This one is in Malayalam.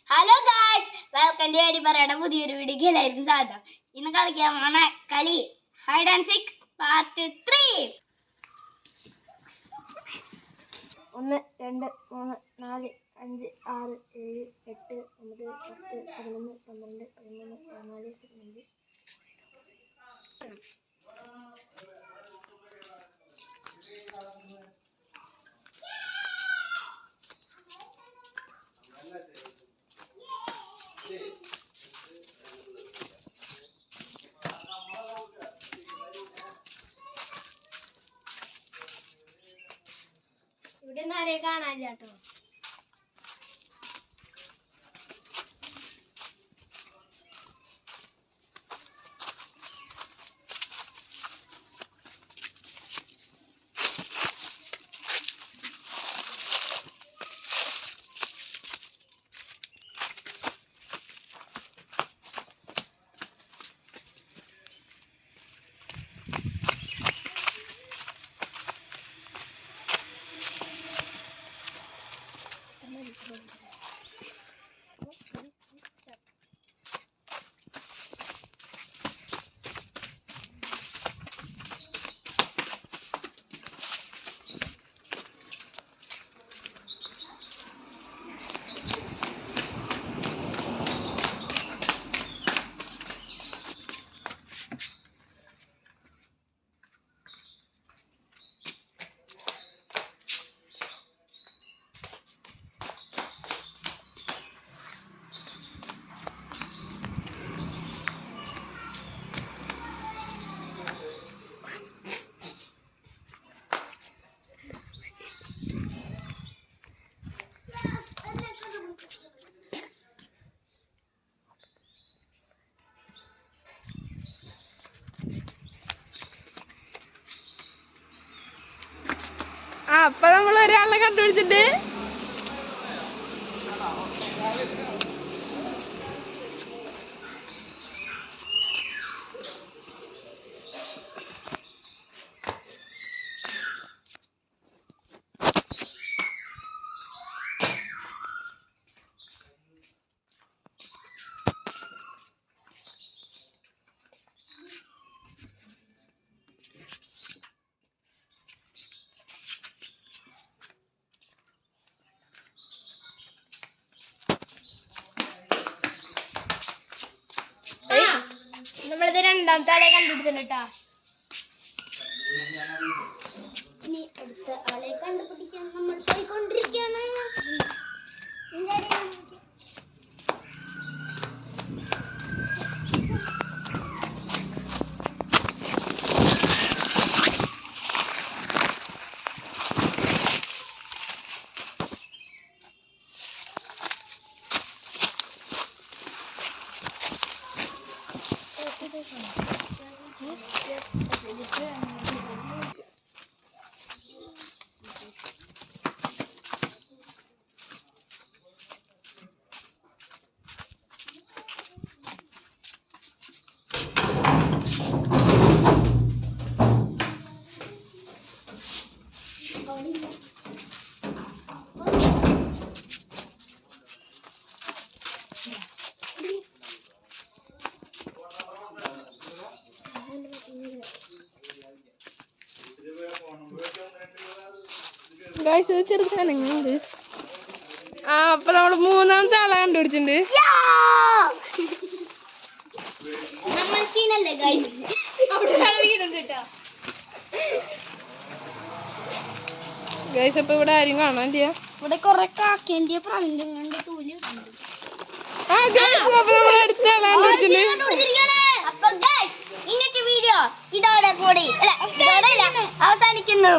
ഹലോ ഗായ്സ്, വെൽക്കം ടു എടി പറയുടെ പുതിയൊരു വീഡിയോക്ക് എല്ലാവർക്കും സ്വാഗതം. ഇന്ന് കളിക്കാൻ പോണ കളി ഹൈഡ് ആൻഡ് സീക്ക് പാർട്ട് 3. 1 2 3 4 5 6 7 8 9 10 11 12 13 14 15. ഇവിടെ നാരെ കാണാനില്ല കേട്ടോ. അപ്പൊ നമ്മൾ ഒരാളെ കണ്ടുപിടിച്ചിട്ട് നമ്മളിത് രണ്ടാമത്തെ ആളെ കണ്ടുപിടിച്ചിട്ടാ. ഇനി അടുത്ത ആളെ കണ്ടുപിടിക്കാൻ നമ്മൾ പോയിക്കൊണ്ടിരിക്കുകയാണ്. ചെറുതാണെങ്കിൽ അപ്പൊ നമ്മള് മൂന്നാമത്തെ ആളെ കണ്ടുപിടിച്ചിട്ടുണ്ട്. നമ്മൾ ചീനല്ലേ ഗൈസ്, ഗൈസ് അപ്പൊ ഇവിടെ ആരും കാണാനില്ല. ഇവിടെ കൊറേ കാക്കേന്റെ പ്രാവിന്റെ തൂല് അപ്പൊ ഗൈസ് ഇന്നത്തെ വീഡിയോ ഇതോടെ കൂടി അവസാനിക്കുന്നു.